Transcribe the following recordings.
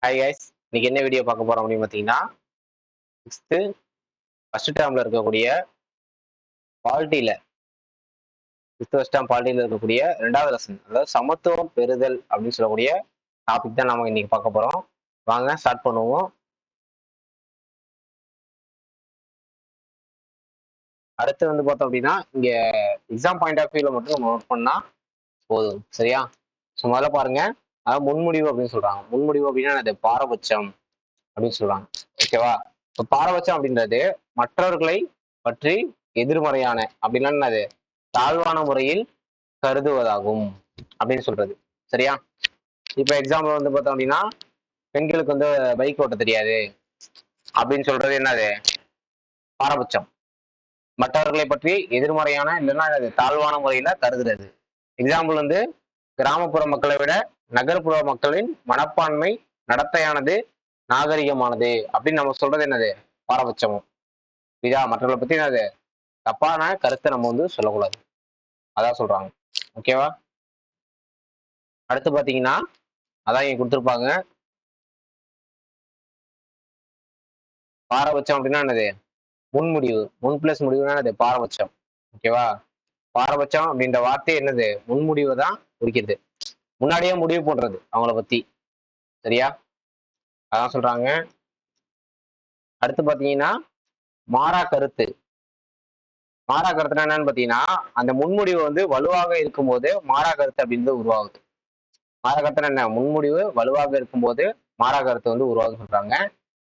Hi guys, இன்னைக்கு என்ன video பார்க்க போறோம் அப்படின்னு பார்த்தீங்கன்னா, சிக்ஸ்த்து ஃபர்ஸ்ட் டேர்ம்ல இருக்கக்கூடிய பாலிட்டியில ஃபர்ஸ்ட் டேர்ம் பாலிட்டியில இருக்கக்கூடிய ரெண்டாவது லெசன், அதாவது சமத்துவம் பெறுதல் அப்படின்னு சொல்லக்கூடிய டாபிக் தான் நம்ம இன்னைக்கு பார்க்க போறோம். வாங்க ஸ்டார்ட் பண்ணுவோம். அடுத்து வந்து பார்த்தோம் அப்படின்னா, இங்க எக்ஸாம் பாயிண்ட் ஆஃப் வியூல மட்டும் நம்ம நோட் பண்ணா போதும், சரியா? ஸோ முதல்ல பாருங்க, அதாவது முன்முடிவு அப்படின்னு சொல்றாங்க. முன்முடிவு அப்படின்னா அது பாரபட்சம் அப்படின்னு சொல்றாங்க, ஓகேவா? இப்போ பாரபட்சம் அப்படின்றது மற்றவர்களை பற்றி எதிர்மறையான அப்படின்னா அது தாழ்வான முறையில் கருதுவதாகும் அப்படின்னு சொல்றது, சரியா? இப்ப எக்ஸாம்பிள் வந்து பார்த்தோம் அப்படின்னா, பெண்களுக்கு வந்து பைக் ஓட்ட தெரியாது அப்படின்னு சொல்றது என்னது? பாரபட்சம். மற்றவர்களை பற்றி எதிர்மறையான இல்லைன்னா அது தாழ்வான முறையில கருதுறது. எக்ஸாம்பிள் வந்து கிராமப்புற மக்களை விட நகர்ப்புற மக்களின் மனப்பான்மை நடத்தையானது நாகரிகமானது அப்படின்னு நம்ம சொல்றது என்னது? பாரபட்சமும். இதா மற்றவர்களை பத்தி என்னது? தப்பான கருத்தை நம்ம வந்து சொல்லக்கூடாது, அதான் சொல்றாங்க, ஓகேவா? அடுத்து பாத்தீங்கன்னா, அதான் இங்க கொடுத்துருப்பாங்க. பாரபட்சம் அப்படின்னா என்னது? முன்முடிவு. முன் பிளஸ் முடிவுனா அது பாரபட்சம், ஓகேவா? பாரபட்சம் அப்படின்ற வார்த்தை என்னது? முன்முடிவு தான் குறிக்கிறது, முன்னாடியே முடிவு போடுறது அவங்கள பத்தி, சரியா? அதான் சொல்றாங்க. அடுத்து பாத்தீங்கன்னா, மாறா கருத்து. மாறா கருத்துனா என்னன்னு பாத்தீங்கன்னா, அந்த முன்முடிவு வந்து வலுவாக இருக்கும்போது மாறா கருத்து அப்படின்னு உருவாகுது. மாறா கருத்துனா என்ன? முன்முடிவு வலுவாக இருக்கும்போது மாறா கருத்து வந்து உருவாகுது சொல்றாங்க.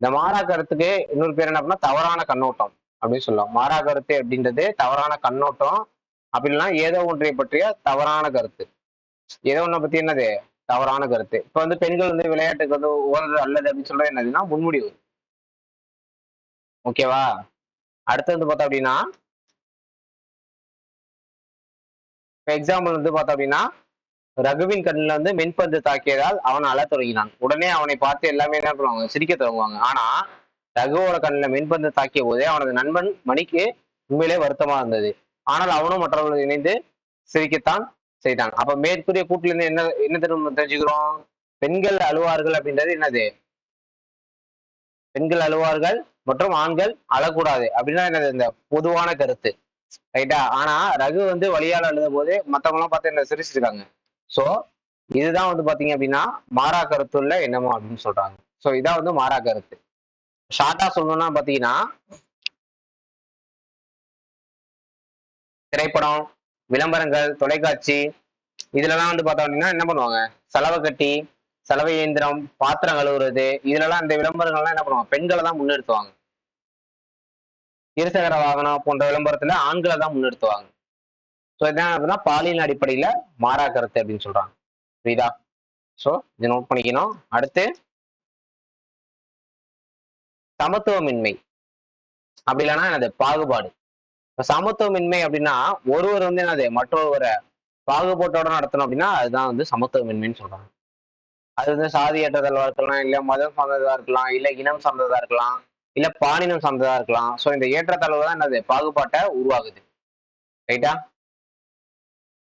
இந்த மாறா கருத்துக்கு இன்னொரு பேர் என்ன அப்படின்னா தவறான கண்ணோட்டம் அப்படின்னு சொல்லலாம். மாறா கருத்து அப்படின்றது தவறான கண்ணோட்டம், அப்படின்னா ஏதோ ஒன்றை பற்றிய தவறான கருத்து. ஏதோ ஒன்றை பத்தி என்னது? தவறான கருத்து. இப்ப வந்து பெண்கள் வந்து விளையாட்டுக்கு வந்து உகந்தது அல்லது அப்படின்னு சொல்றது என்னதுன்னா முன்முடிவு, ஓகேவா? அடுத்து வந்து பார்த்தோம் அப்படின்னா, எக்ஸாம்பிள் வந்து பார்த்தோம் அப்படின்னா, ரகுவின் கண்ணில் வந்து மின்பந்து தாக்கியதால் அவன் அழத் தொடங்கினான். உடனே அவனை பார்த்து எல்லாமே என்ன பண்ணுவாங்க? சிரிக்க தொடங்குவாங்க. ஆனா ரகுவோட கண்ணில் மின்பந்து தாக்கிய போதே அவனது நண்பன் மணிக்கு உண்மையிலே வருத்தமா இருந்தது. ஆனால் அவனும் மற்றவர்கள் இணைந்து சிரிக்கத்தான் செய்தான். அப்ப மேற்கூறிய கூட்டுல இருந்து என்ன என்ன தெரிஞ்சுக்கிறோம்? பெண்கள் அழுவார்கள் அப்படின்றது என்னது? பெண்கள் அழுவார்கள் மற்றும் ஆண்கள் அழக்கூடாது அப்படின்னா என்னது? இந்த பொதுவான கருத்து, ரைட்டா? ஆனா ரகு வந்து வழியால் அழுத போது மத்தவங்க எல்லாம் பார்த்து என்ன சிரிச்சிருக்காங்க. சோ இதுதான் வந்து பாத்தீங்க அப்படின்னா மாறா கருத்துள்ள என்னமோ அப்படின்னு சொல்றாங்க. சோ இதான் வந்து மாறா கருத்து. ஷார்ட்டா சொல்லணும்னா பாத்தீங்கன்னா, திரைப்படம், விளம்பரங்கள், தொலைக்காட்சி இதுலலாம் வந்து பார்த்தோம் அப்படின்னா என்ன பண்ணுவாங்க? சலவை கட்டி, சலவை இயந்திரம், பாத்திரம் கழுவுறது, இதுலலாம் இந்த விளம்பரங்கள்லாம் என்ன பண்ணுவாங்க? பெண்களை தான் முன்னிறுத்துவாங்க. இருசக்கர வாகனம் போன்ற விளம்பரத்துல ஆண்களை தான் முன்னிறுத்துவாங்க. ஸோ இதான் அப்படின்னா பாலியல் அடிப்படையில மாறா கருத்து அப்படின்னு சொல்றாங்க, புரியுதா? ஸோ இதை நோட் பண்ணிக்கணும். அடுத்து சமத்துவமின்மை அப்படி இல்லைன்னா என்னது? பாகுபாடு. இப்ப சமத்துவமின்மை அப்படின்னா ஒருவர் வந்து என்னது மற்றொருவரை பாகுபாட்டோட நடத்தணும் அப்படின்னா அதுதான் வந்து சமத்துவமின்மைன்னு சொல்றாங்க. அது வந்து சாதி ஏற்றத்தாழ்வா இருக்கலாம், இல்ல மதம் சார்ந்ததா இருக்கலாம், இல்ல இனம் சார்ந்ததா இருக்கலாம், இல்ல பாலினம் சார்ந்ததா இருக்கலாம். சோ இந்த ஏற்றத்தாழ்வு தான் என்னது? பாகுபாட்டை உருவாகுது, ரைட்டா?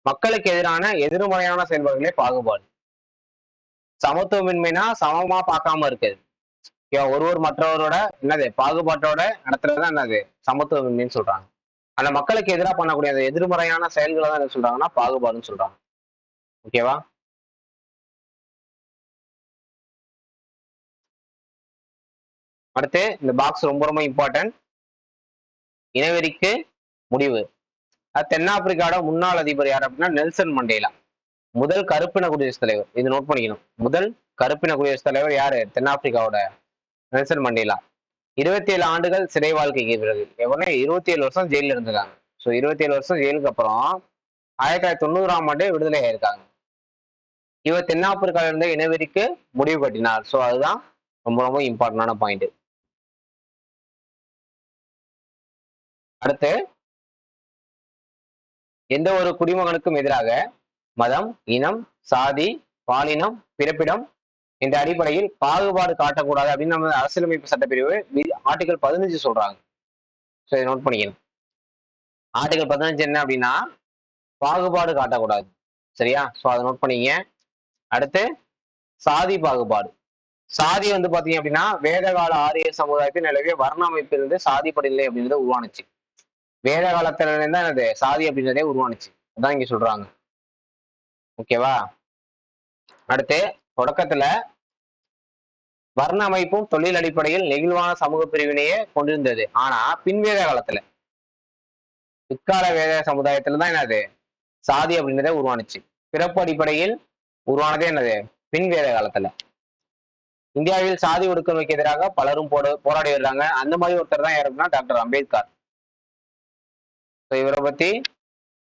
மக்களுக்கு எதிரான எதிர்மறையான செயல்பாடுகளே பாகுபாடு. சமத்துவமின்மைனா சமமா பார்க்காம இருக்குது, ஒருவர் மற்றவரோட என்னது? பாகுபாட்டோட நடத்துறதுதான் என்னது? சமத்துவமின்மைன்னு சொல்றாங்க. அந்த மக்களுக்கு எதிராக பண்ணக்கூடிய அந்த எதிர்மறையான செயல்களை தான் என்ன சொல்றாங்கன்னா பாகுபாடுன்னு சொல்றாங்க, ஓகேவா? அடுத்து இந்த பாக்ஸ் ரொம்ப ரொம்ப இம்பார்ட்டன்ட். இனவெறிக்கு முடிவு. தென்னாப்பிரிக்காவோட முன்னாள் அதிபர் யார் அப்படின்னா நெல்சன் மண்டேலா. முதல் கருப்பின குடியரசுத் தலைவர், இது நோட் பண்ணிக்கணும். முதல் கருப்பின குடியரசுத் தலைவர் யாரு? தென்னாப்பிரிக்காவோட நெல்சன் மண்டேலா. 27 ஆண்டுகள் சிறை வாழ்க்கைக்கு பிறகு எவனே 27 வருஷம் ஜெயில இருந்திருக்காங்க. ஸோ 27 வருஷம் ஜெயிலுக்கு அப்புறம் 1990ஆம் ஆண்டே விடுதலை ஆயிருக்காங்க. இவர் தென்னாப்பிரிக்கால இருந்த இனவெறிக்கு முடிவு கட்டினார். ஸோ அதுதான் ரொம்ப ரொம்ப இம்பார்ட்டன்டான பாயிண்ட். அடுத்து எந்த ஒரு குடிமகனுக்கும் எதிராக மதம், இனம், சாதி, பாலினம், பிறப்பிடம் இந்த அடிப்படையில் பாகுபாடு காட்டக்கூடாது அப்படின்னு நம்ம அரசியலமைப்பு சட்டப்பிரிவு ஆர்டிகல் 15 சொல்றாங்க. ஸோ இதை நோட் பண்ணிக்கணும். ஆர்டிகல் 15 என்ன அப்படின்னா பாகுபாடு காட்டக்கூடாது, சரியா? ஸோ அதை நோட் பண்ணிக்க. அடுத்து சாதி பாகுபாடு. சாதி வந்து பாத்தீங்க அப்படின்னா வேதகால ஆரிய சமுதாயத்தில் நிலவிய வர்ண அமைப்பிலிருந்து சாதி படிநிலை அப்படின்றது உருவானுச்சு. வேத காலத்துல இருந்து தான் என்னது சாதி அப்படின்றதே உருவானுச்சு. அதான் இங்க சொல்றாங்க. ஓகேவா? அடுத்து தொடக்கத்துல வர்ண அமைப்பும் தொழில் அடிப்படையில் நெகிழ்வான சமூக பிரிவினையே கொண்டிருந்தது. ஆனா பின்வேத காலத்துல பிற்கால வேத சமுதாயத்துல தான் என்னது சாதி அப்படின்றதே உருவானுச்சு. பிறப்பு அடிப்படையில் உருவானதே என்னது பின்வேத காலத்துல. இந்தியாவில் சாதி ஒடுக்குமுறைக்கு எதிராக பலரும் போராடி வர்றாங்க. அந்த மாதிரி ஒருத்தர் தான் யாருன்னா டாக்டர் அம்பேத்கர். இவரை பத்தி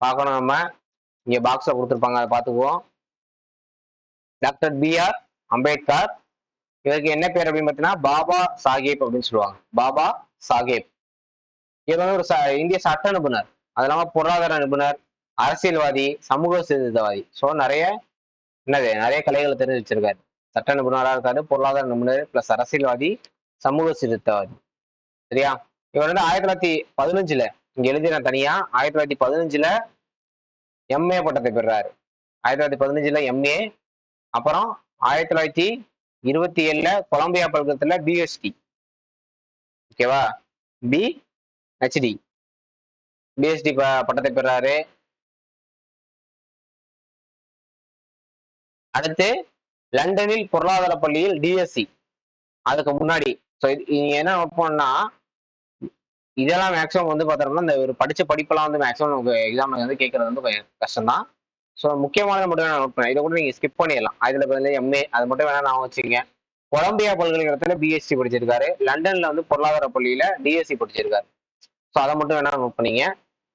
பார்க்கணும் நம்ம. இங்க பாக்ஸ்ல கொடுத்துருப்பாங்க, அதை பார்த்துக்குவோம். Doctor B.R. அம்பேத்கர். இவருக்கு என்ன பேர் அப்படின்னு பார்த்தீங்கன்னா பாபா சாஹேப் அப்படின்னு சொல்லுவாங்க. பாபா சாஹேப். இவர் வந்து ஒரு இந்திய சட்ட நிபுணர், அது இல்லாம பொருளாதார நிபுணர், அரசியல்வாதி, சமூக சீர்திருத்தவாதி. ஸோ நிறைய கலைகளை தெரிஞ்சு வச்சிருக்காரு. சட்ட நிபுணராக இருக்காரு, பொருளாதார நிபுணர் பிளஸ் அரசியல்வாதி, சமூக சீர்திருத்தவாதி. சரியா? இவர் வந்து 1915 இங்க எழுதின தனியா 1915 MA பட்டத்தை பெறாரு. 1915 MA. அப்புறம் 1927 கொலம்பியா பல்கலைக்கழகத்துல PhD. ஓகேவா? PhD பட்டத்தை பெறாரு. அடுத்து லண்டனில் பொருளாதார பள்ளியில் DSc. அதுக்கு முன்னாடி என்ன நோட் பண்ணா இதெல்லாம் மேக்ஸிமம் வந்து பார்த்தோம்னா இந்த ஒரு படிச்ச படிப்பெல்லாம் வந்து மேக்ஸிமம் நமக்கு எக்ஸாம்ல வந்து கேட்கறது வந்து கொஞ்சம் கஷ்டம் தான். ஸோ முக்கியமானதை மட்டும் நான் நோட் பண்ணேன். இதை கூட நீங்க ஸ்கிப் பண்ணிடலாம். அதுல MA அது மட்டும் வேணா நான் வச்சுக்கீங்க. கொலம்பியா பல்கலைக்கழகத்துல PhD படிச்சிருக்காரு. லண்டன்ல வந்து பொருளாதார பள்ளியில DSc படிச்சிருக்காரு. ஸோ அதை மட்டும் வேணா நோட் பண்ணீங்க.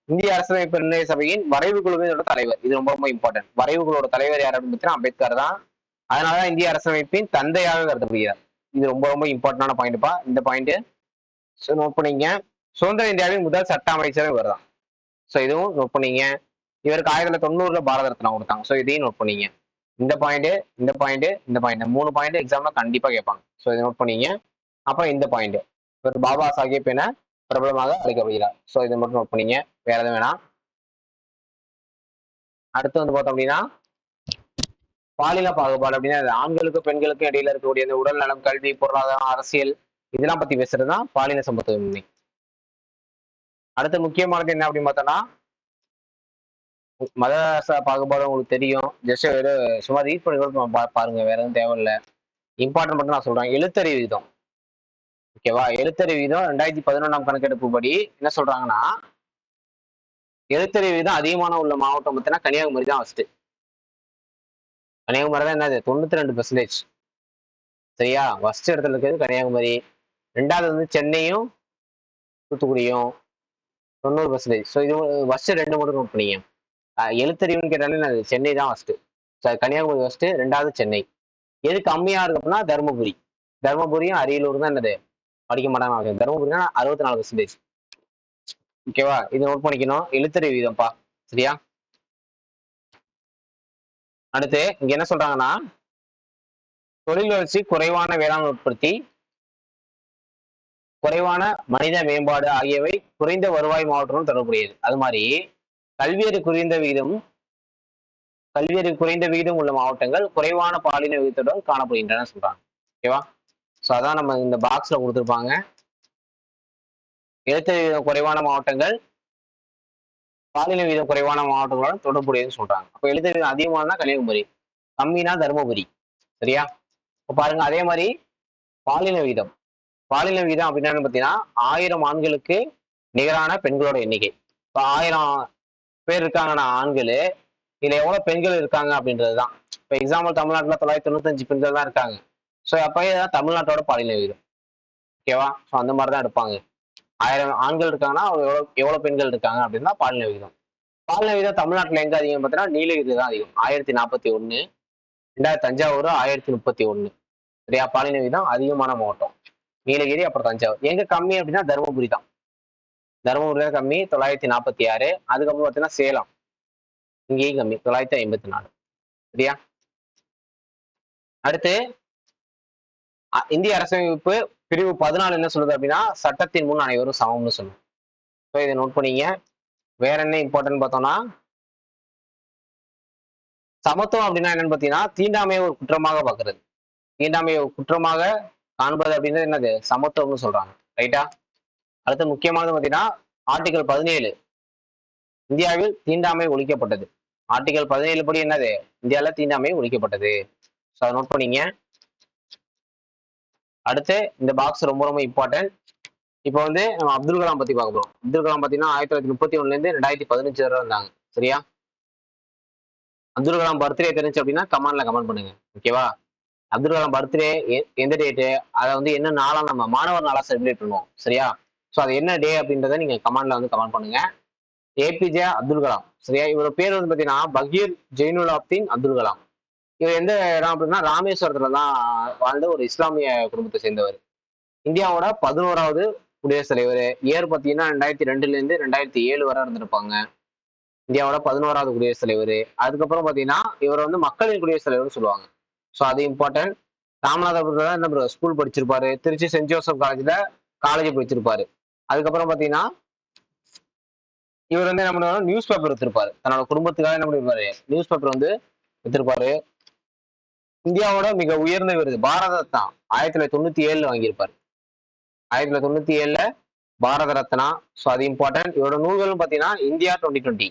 இந்திய அரசியலமைப்பு நிர்ணய சபையின் வரைவு குழுவினோட தலைவர். இது ரொம்ப ரொம்ப இம்பார்ட்டன்ட். வரைவு குழுவோட தலைவர் யார் அப்படின்னு பார்த்தீங்கன்னா அம்பேத்கர் தான். அதனாலதான் இந்திய அரசியலமைப்பின் தந்தையாக கருதப்படுகிறார். இது ரொம்ப ரொம்ப இம்பார்ட்டன்டான பாயிண்ட்பா. இந்த பாயிண்ட் நோட் பண்ணீங்க. சுதந்திர இந்தியாவின் முதல் சட்ட அமைச்சரும் இவர் தான். ஸோ இதுவும் நோட் பண்ணீங்க. இவருக்கு 1990 பாரத ரத்னா கொடுத்தாங்க. ஸோ இதையும் நோட் பண்ணீங்க. இந்த பாயிண்ட், இந்த பாயிண்ட், இந்த பாயிண்ட், 3 பாயிண்ட் எக்ஸாம்ல கண்டிப்பா கேட்பாங்க. ஸோ இதை நோட் பண்ணீங்க. அப்புறம் இந்த பாயிண்ட், இவர் பாபா சாஹேப் என பிரபலமாக அழைக்கப்படுகிறார். ஸோ இதை மட்டும் நோட் பண்ணீங்க. வேற எதுவும் வேணாம். அடுத்து வந்து பார்த்தோம் அப்படின்னா பாலின பாகுபாடு அப்படின்னா ஆண்களுக்கும் பெண்களுக்கும் இடையில இருக்கக்கூடிய இந்த உடல் நலம், கல்வி, பொருளாதாரம், அரசியல் இதெல்லாம் பத்தி பேசுறதுதான் பாலின சமத்துவமின்மை. அடுத்து முக்கியமானது என்ன அப்படின்னு பார்த்தோம்னா மத பாகுபாடு உங்களுக்கு தெரியும். ஜஸ்ட் சும்மா ரீட் பண்ணி பாருங்க, வேற எதுவும் தேவையில்லை. இம்பார்ட்டன்ட் மட்டும் நான் சொல்றேன். எழுத்தறிவு விகிதம். ஓகேவா? எழுத்தறிவு விகிதம் 2011 கணக்கெடுப்பு படி என்ன சொல்றாங்கன்னா எழுத்தறிவு விகிதம் அதிகமான உள்ள மாவட்டம் பார்த்தீங்கன்னா கன்னியாகுமரி தான் ஃபர்ஸ்ட். கன்னியாகுமரி தான் என்னது 92%. சரியா? ஃபர்ஸ்ட் இடத்துல இருக்கிறது கன்னியாகுமரி. ரெண்டாவது வந்து சென்னையும் தூத்துக்குடியும் 90%. ஸோ இது ஃபர்ஸ்ட் 2 மட்டும் நோட் பண்ணீங்க. எழுத்தறிவுன்னு கேட்டாலே சென்னை தான் ஃபர்ஸ்ட். கன்னியாகுமரி ஃபர்ஸ்ட், ரெண்டாவது சென்னை. எது கம்மியா இருக்கு அப்படின்னா தருமபுரி. தருமபுரியும் அரியலூர் தான் என்னது படிக்க மாட்டாங்க. தருமபுரினா 64%. ஓகேவா? இது நோட் பண்ணிக்கணும். எழுத்தறிவு வீதம்ப்பா. சரியா? அடுத்து இங்க என்ன சொல்றாங்கன்னா தொழில் வளர்ச்சி, குறைவான வேளாண் உற்பத்தி, குறைவான மனித மேம்பாடு ஆகியவை குறைந்த வருவாய் மாவட்டமும் தொடர்புடையது. அது மாதிரி கல்வியறிவு குறைந்த விகிதம் உள்ள மாவட்டங்கள் குறைவான பாலின விகிதத்துடன் காணப்படுகின்றன சொல்றாங்க. ஓகேவா? ஸோ அதான் நம்ம இந்த பாக்ஸ்ல கொடுத்துருப்பாங்க. எழுத்தறிவு விகிதம் குறைவான மாவட்டங்கள் பாலின விகிதம் குறைவான மாவட்டங்களுடன் தொடர்புடையதுன்னு சொல்றாங்க. அப்போ எழுத்தறிவு விகிதம் அதிகமானதா கன்னியாகுமரி, கம்மினா தருமபுரி. சரியா? இப்போ பாருங்க, அதே மாதிரி பாலின விகிதம் அப்படின்னு பார்த்தீங்கன்னா 1000 ஆண்களுக்கு நிகரான பெண்களோட எண்ணிக்கை. இப்போ 1000 பேர் இருக்காங்கன்னா ஆண்கள், இதுல எவ்வளவு பெண்கள் இருக்காங்க அப்படின்றதுதான். இப்போ எக்ஸாம்பிள் தமிழ்நாட்டில் 995 பெண்கள் தான் இருக்காங்க. ஸோ அப்பயே தான் தமிழ்நாட்டோட பாலின விகிதம். ஓகேவா? ஸோ அந்த மாதிரி தான் எடுப்பாங்க. 1000 ஆண்கள் இருக்காங்கன்னா எவ்வளவு பெண்கள் இருக்காங்க அப்படின்னா பாலின விகிதம். பாலின விகிதம் தமிழ்நாட்டில் எங்க அதிகம் பார்த்தீங்கன்னா நீலகிரி தான் அதிகம், 1041. ரெண்டாவது தஞ்சாவூர் 1031. சரியா? பாலின விகிதம் அதிகமான மாவட்டம் நீலகிரி, அப்புறம் தஞ்சாவூர். எங்க கம்மி அப்படின்னா தருமபுரி தான். தருமபுரி தான் கம்மி, 946. அதுக்கப்புறம் பார்த்தீங்கன்னா சேலம், இங்கேயும் கம்மி, 954. சரியா? அடுத்து இந்திய அரசமைப்பு பிரிவு 14 என்ன சொல்லுது அப்படின்னா சட்டத்தின் முன் அனைவரும் சமம்னு சொல்லுது. ஸோ இதை நோட் பண்ணீங்க. வேற என்ன இம்பார்ட்டன்ட் பார்த்தோம்னா சமத்துவம் அப்படின்னா என்னன்னு பார்த்தீங்கன்னா தீண்டாமையை ஒரு குற்றமாக பார்க்கறது. தீண்டாமையை குற்றமாக காண்பது அப்படின்றது என்னது சமத்துவம்னு சொல்றாங்க. ரைட்டா? அடுத்து முக்கியமானது பார்த்தீங்கன்னா ஆர்டிகல் 17 இந்தியாவில் தீண்டாமை ஒழிக்கப்பட்டது. ஆர்டிகல் 17 படி என்னது இந்தியாவில் தீண்டாமை ஒழிக்கப்பட்டது. ஸோ அதை நோட் பண்ணீங்க. அடுத்து இந்த பாக்ஸ் ரொம்ப ரொம்ப இம்பார்ட்டன்ட். இப்போ வந்து நம்ம அப்துல் கலாம் பத்தி பார்க்க போறோம். அப்துல் கலாம் பார்த்தீங்கன்னா 1931 இருந்து 2015 வரை இருந்தாங்க. சரியா? அப்துல் கலாம் பர்த்டே தெரிஞ்சு அப்படின்னா கமெண்ட்ல கமெண்ட் பண்ணுங்க. ஓகேவா? அப்துல் கலாம் பர்த்டே எந்த டேட்டு, அதை வந்து என்ன நாளா நம்ம மாணவர் நாளா செலிப்ரேட் பண்ணுவோம். சரியா? ஸோ அது என்ன டே அப்படின்றத நீங்க கமெண்ட்ல வந்து கமெண்ட் பண்ணுங்க. ஏபிஜே அப்துல் கலாம். சரியா? இவரோட பேர் வந்து பாத்தீங்கன்னா பகீர் ஜெயினுலாப்தீன் அப்துல் கலாம். இவர் எந்த இடம் அப்படின்னா ராமேஸ்வரத்துல தான் வாழ்ந்த ஒரு இஸ்லாமிய குடும்பத்தை சேர்ந்தவர். இந்தியாவோட 11வது குடியரசுத் தலைவர். இயர் பார்த்தீங்கன்னா 2002 இருந்து 2007 வரை இருந்திருப்பாங்க. இந்தியாவோட 11வது குடியரசுத் தலைவர். அதுக்கப்புறம் பாத்தீங்கன்னா இவர் வந்து மக்களின் குடியரசுத் தலைவர்னு சொல்லுவாங்க. ஸோ அது இம்பார்ட்டன்ட். ராமநாதபுரத்துல என்ன ஸ்கூல் படிச்சிருப்பாரு. திருச்சி சென்ட் ஜோசப் காலேஜ்ல காலேஜ் படிச்சிருப்பாரு. அதுக்கப்புறம் பாத்தீங்கன்னா இவர் வந்து என்ன பண்ணுவாரு, நியூஸ் பேப்பர் எடுத்திருப்பாரு. தன்னோட குடும்பத்துக்காக என்ன பண்ணிருப்பாரு, நியூஸ் பேப்பர் வந்து எடுத்திருப்பாரு. இந்தியாவோட மிக உயர்ந்த விருது பாரத ரத்னா 1997 வாங்கியிருப்பாரு. 1997 பாரத ரத்னா. ஸோ அது இம்பார்ட்டன்ட். இவரோட நூல்களும் பாத்தீங்கன்னா இந்தியா 2020,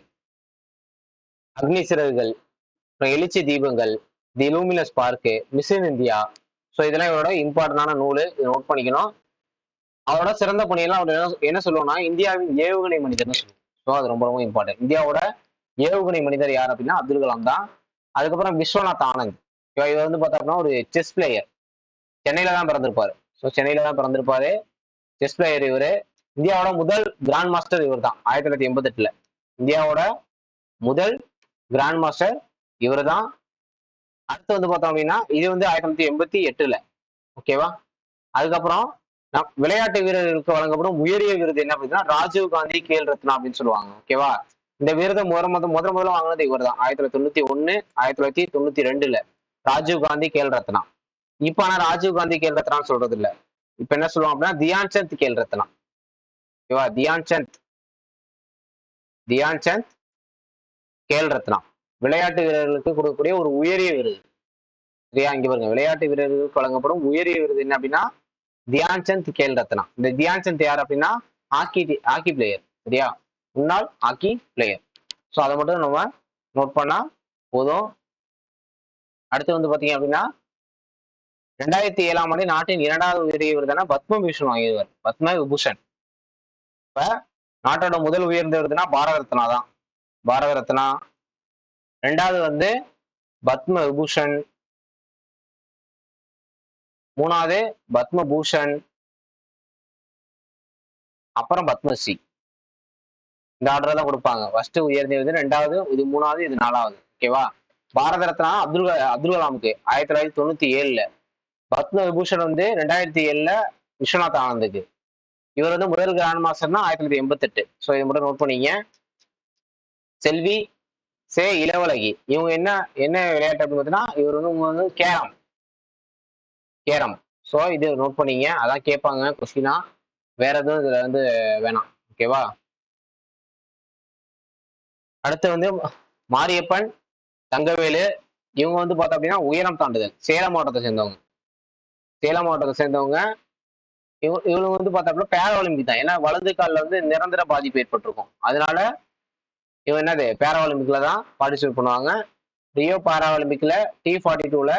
அக்னி சிறகுகள், எழுச்சி தீபங்கள், தி luminous park, mission India. So இதெல்லாம் இவரோட இம்பார்ட்டன்டான நூல். இதை நோட் பண்ணிக்கணும். அவரோட சிறந்த பணியெல்லாம் அவர் என்ன சொல்லுவோம்னா இந்தியாவின் ஏவுகணை மனிதர்னு சொல்லுவோம். ஸோ அது ரொம்ப ரொம்ப இம்பார்ட்டன்ட். இந்தியாவோட ஏவுகணை மனிதர் யார் அப்படின்னா அப்துல் கலாம் தான். அதுக்கப்புறம் விஸ்வநாத் ஆனந்த். இவர் வந்து பார்த்தோம்னா ஒரு செஸ் பிளேயர். சென்னையில தான் பிறந்திருப்பாரு. ஸோ சென்னையில தான் பிறந்திருப்பாரு. செஸ் பிளேயர் இவரு. இந்தியாவோட முதல் கிராண்ட் மாஸ்டர் இவர் தான் 1988. இந்தியாவோட முதல் கிராண்ட் மாஸ்டர் இவர் தான். அடுத்து வந்து பார்த்தோம் அப்படின்னா இது வந்து 1988. ஓகேவா? அதுக்கப்புறம் விளையாட்டு வீரர்களுக்கு வழங்கப்படும் உயரிய விருது என்ன அப்படின்னா ராஜீவ் காந்தி கேல் ரத்னா அப்படின்னு சொல்லுவாங்க. ஓகேவா? இந்த விருதை முதல்ல வாங்கினது இவர் தான் 1991, 1992 ராஜீவ் காந்தி கேல் ரத்னா. இப்ப ஆனா ராஜீவ் காந்தி கேல் ரத்னான்னு சொல்றது இல்ல. இப்ப என்ன சொல்லுவாங்க அப்படின்னா தியான் சந்த் கேல் ரத்னா. ஓகேவா? தியான் சந்த் கேல் ரத்னா விளையாட்டு வீரர்களுக்கு கொடுக்கக்கூடிய ஒரு உயரிய விருது. சரியா? இங்க பாருங்க, விளையாட்டு வீரர்களுக்கு வழங்கப்படும் உயரிய விருது என்ன அப்படின்னா தியான் சந்த் கேல் ரத்னா. இந்த தியான் சந்த் யார் அப்படின்னா ஹாக்கி பிளேயர். சரியா? முன்னாள் ஹாக்கி பிளேயர். ஸோ அதை மட்டும் நம்ம நோட் பண்ணா போதும். அடுத்து வந்து பாத்தீங்க அப்படின்னா 2007 நாட்டின் 2வது உயரிய விருதான பத்ம விபூஷன் வாங்கியவர். பத்ம விபூஷன். இப்ப நாட்டோட முதல் உயர்ந்த விருதுனா பாரத ரத்னா தான். பாரத ரத்னா. 2வது வந்து பத்ம விபூஷன். 3வது பத்ம பூஷன். அப்புறம் பத்மஸ்ரீ. இந்த ஆர்டர் தான் கொடுப்பாங்க. ஃபர்ஸ்ட் உயர்ந்த விருது, 2வது, இது 3வது, இது 4வது. ஓகேவா? பாரத ரத்னா அப்துல் கலாமுக்கு 1997. பத்ம விபூஷன் வந்து 2007 விஸ்வநாத் ஆனந்துக்கு. இவர் வந்து முதல் கிராண்ட் மாஸ்டர்னா 1988. ஸோ இதை மட்டும் நோட் பண்ணீங்க. செல்வி சே இளவழகி. இவங்க என்ன என்ன விளையாட்டு அப்படின்னு பார்த்தீங்கன்னா இவர் வந்து கேரம். ஸோ இது நோட் பண்ணீங்க. அதான் கேட்பாங்க கொஸ்டினா. வேற எதுவும் இதுல வந்து வேணாம். ஓகேவா? அடுத்து வந்து மாரியப்பன் தங்கவேலு. இவங்க வந்து பார்த்தோம் அப்படின்னா உயரம் தாண்டுதல். சேலம் மாவட்டத்தை சேர்ந்தவங்க. இவங்க வந்து பார்த்தாப்புல பேரா ஒலிம்பிக் தான். ஏன்னா வலது காலில் வந்து நிரந்தர பாதிப்பு ஏற்பட்டிருக்கும். அதனால இவங்க என்னது பேரா ஒலிம்பிக்ல தான் பார்ட்டிசிபேட் பண்ணுவாங்க. ரியோ பேரா ஒலிம்பிக்ல T42ல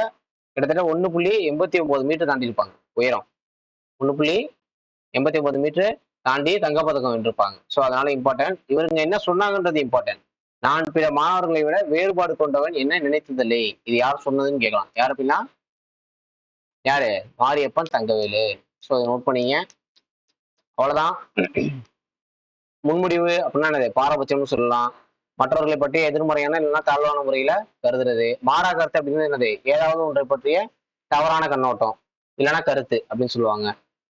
கிட்டத்தட்ட 1.89 மீட்டர் தாண்டி இருப்பாங்க உயரம். 1.89 மீட்டர் தாண்டி தங்கப்பதக்கம் வென்றிருப்பாங்க. ஸோ அதனால இம்பார்ட்டன்ட். இவருங்க என்ன சொன்னாங்கன்றது இம்பார்ட்டன்ட். நான் பிற மாணவர்களை விட வேறுபாடு கொண்டவன் என்ன நினைத்ததில்லை. இது யார் சொன்னதுன்னு கேட்கலாம். யார் அப்படின்னா யாரு? மாரியப்பன் தங்கவேலு. ஸோ அதை நோட் பண்ணீங்க. அவ்வளவுதான். முன்முடிவு அப்படின்னா என்னது? பாரபட்சம்னு சொல்லலாம். மற்றவர்களை பற்றி எதிர்மறையான இல்லைன்னா தாழ்வான முறையில கருதுறது. மாறா கருத்து அப்படின்னு என்னது? ஏதாவது ஒன்றை பற்றிய தவறான கண்ணோட்டம் இல்லைன்னா கருத்து அப்படின்னு சொல்லுவாங்க.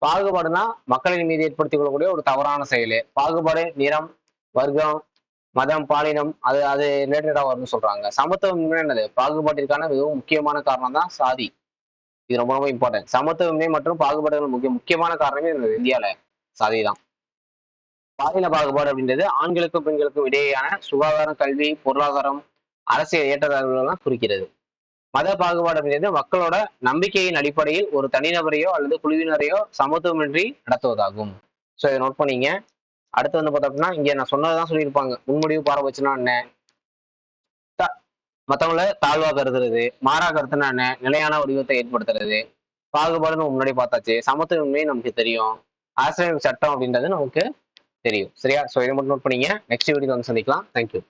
பாகுபாடுனா மக்களின் மீது ஏற்படுத்திக் கொள்ளக்கூடிய ஒரு தவறான செயல். பாகுபாடு நிறம், வர்க்கம், மதம், பாலினம் அது அது ரிலேட்டடா வரும்னு சொல்றாங்க. சமத்துவம் என்னது? பாகுபாட்டிற்கான மிகவும் முக்கியமான காரணம் தான் சாதி. இது ரொம்ப ரொம்ப இம்பார்ட்டன்ட். சமத்துவமின்மை மற்றும் பாகுபாடுகள் முக்கியமான காரணமே இந்தியால சாதி தான். பாலின பாகுபாடு அப்படின்றது ஆண்களுக்கும் பெண்களுக்கும் இடையேயான சுகாதாரம், கல்வி, பொருளாதாரம், அரசியல் ஏற்றத்தாழ்வுகள் குறிக்கிறது. மத பாகுபாடு அப்படிங்கிறது மக்களோட நம்பிக்கையின் அடிப்படையில் ஒரு தனிநபரையோ அல்லது குழுவினரையோ சமத்துவமின்றி நடத்துவதாகும். ஸோ இதை நோட் பண்ணீங்க. அடுத்து வந்து பார்த்தோம் அப்படின்னா இங்க நான் சொன்னதுதான் சொல்லியிருப்பாங்க. முன்முடிவு பாரபட்சம்னா என்ன, மற்றவங்கள தாழ்வா கருதுறது, மாறா கருத்துனா என்ன, நிலையான வடிவத்தை ஏற்படுத்துறது, பாகுபாடுன்னு முன்னாடி பார்த்தாச்சு, சமத்துவமே நமக்கு தெரியும், அரசியல் சட்டம் அப்படின்றது நமக்கு தெரியும். சரியா? ஸோ இதை மட்டும் நோட் பண்ணீங்க. நெக்ஸ்ட் வீடியோ வந்து சந்திக்கலாம். தேங்க்யூ.